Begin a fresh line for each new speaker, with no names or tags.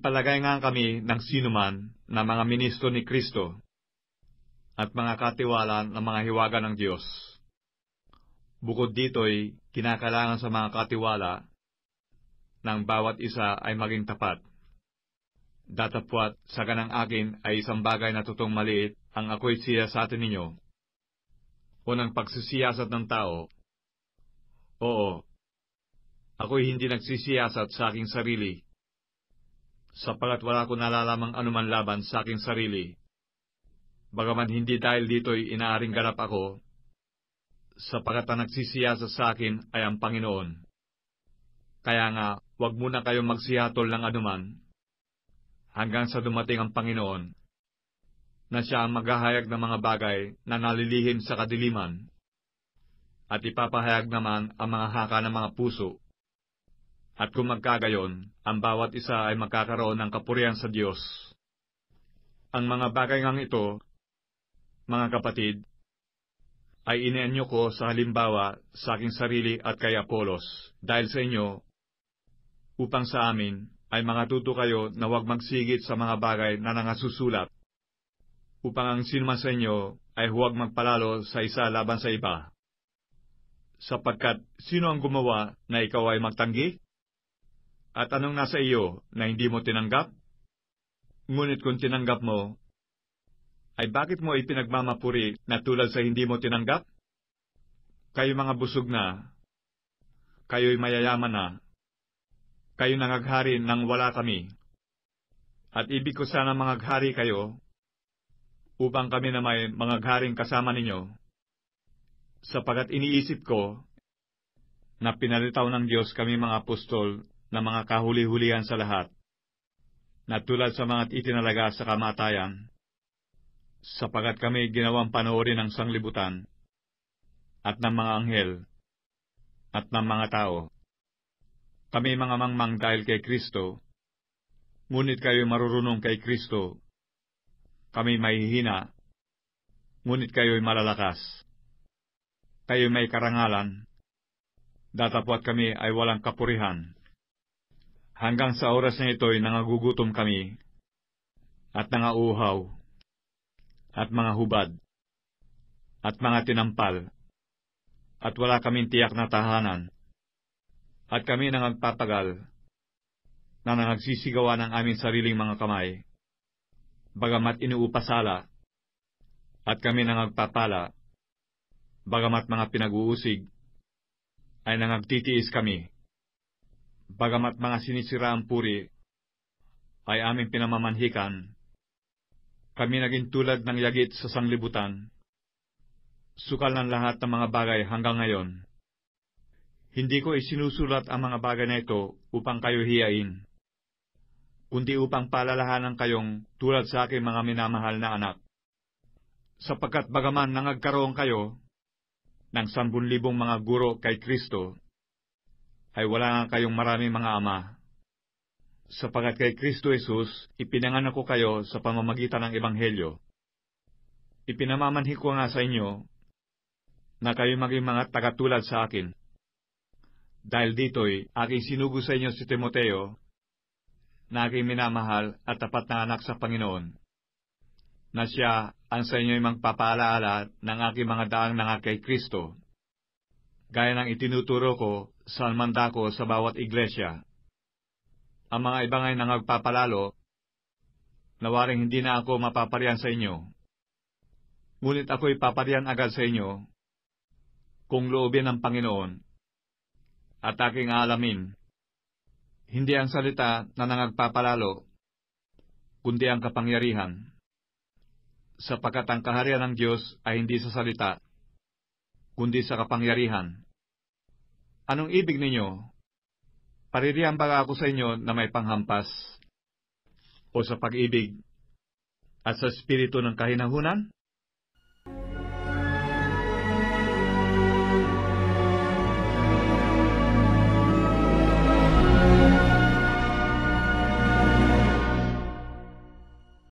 Ipalagay nga kami ng sinuman na mga ministro ni Kristo at mga katiwala ng mga hiwaga ng Diyos. Bukod dito'y kinakailangan sa mga katiwala ng bawat isa ay maging tapat. Datapwat sa ganang akin ay isang bagay na tutong maliit ang ako'y siyasatin ninyo. Unang pagsisiyasat ng tao. Oo, ako'y hindi nagsisiyasat sa aking sarili, sapagat wala ko nalalamang anuman laban sa aking sarili. Bagaman hindi dahil dito'y inaaring ganap ako, sapagat ang nagsisiyasat sa akin ay ang Panginoon. Kaya nga, huwag muna kayong magsihatol ng anuman, hanggang sa dumating ang Panginoon, na siya ang maghahayag ng mga bagay na nalilihim sa kadiliman, at ipapahayag naman ang mga haka ng mga puso. At kung magkagayon, ang bawat isa ay magkakaroon ng kapurihan sa Diyos. Ang mga bagay ngang ito, mga kapatid, ay inianyo ko sa halimbawa sa aking sarili at kay Apolos, dahil sa inyo, upang sa amin ay mangatuto kayo na huwag magsigit sa mga bagay na nangasusulat, upang ang sinuman sa inyo ay huwag magpalalo sa isa laban sa iba. Sapagkat sino ang gumawa na ikaw ay magtanggi? At anong nasa iyo na hindi mo tinanggap? Ngunit kung tinanggap mo, ay bakit mo ipinagmamapuri na tulad sa hindi mo tinanggap? Kayo mga busog na, kayo'y mayayaman na, kayo nangaghari nang wala kami. At ibig ko sana mangaghari kayo, upang kami na may mangagharing kasama ninyo, sapagat iniisip ko na pinalitaw ng Diyos kami mga apostol na mga kahuli-hulihan sa lahat, na tulad sa mga itinalaga sa kamatayan, sapagat kami ginawang panoorin ng sanglibutan, at ng mga anghel, at ng mga tao. Kami mga mangmang dahil kay Kristo, ngunit kayo marurunong kay Kristo. Kami mahihina, ngunit kayo'y malalakas. Kayo may karangalan, datapwat kami ay walang kapurihan. Hanggang sa oras na ito'y nangagugutom kami, at nangauhaw, at mga hubad, at mga tinampal, at wala kaming tiyak na tahanan. At kami nangagpapagal, na nangagsisigawa ng aming sariling mga kamay, bagamat inuupasala, at kami nangagpapala, bagamat mga pinag-uusig, ay nangagtitiis kami. Bagamat mga sinisira ang puri, ay aming pinamamanhikan, kami naging tulad ng yagit sa sanglibutan, sukal ng lahat ng mga bagay hanggang ngayon. Hindi ko isinusulat ang mga bagay na ito upang kayo hiyain, kundi upang palalahanan kayong tulad sa aking mga minamahal na anak. Sapagkat bagaman nangagkaroon kayo ng 10,000 mga guro kay Kristo, ay wala nga kayong maraming mga ama. Sapagkat kay Kristo Jesus, ipinanganak ko kayo sa pamamagitan ng Ebanghelyo. Ipinamamanhi ko nga sa inyo na kayo maging mga tagatulad sa akin. Dahil dito'y aking sinugo sa inyo si Timoteo, na aking minamahal at tapat na anak sa Panginoon, na siya ang sa inyo'y magpapaalaala ng aking mga daang nga kay Kristo, gaya ng itinuturo ko sa manda ko sa bawat iglesia. Ang mga ibang ay nangagpapalalo, nawaring hindi na ako mapaparian sa inyo. Ngunit ako'y paparian agad sa inyo, kung loobin ng Panginoon, at aking aalamin, hindi ang salita na nangagpapalalo, kundi ang kapangyarihan. Sapagkat ang kaharian ng Diyos ay hindi sa salita, kundi sa kapangyarihan. Anong ibig ninyo? Paririyan ba ako sa inyo na may panghampas, o sa pag-ibig, at sa espiritu ng kahinahunan?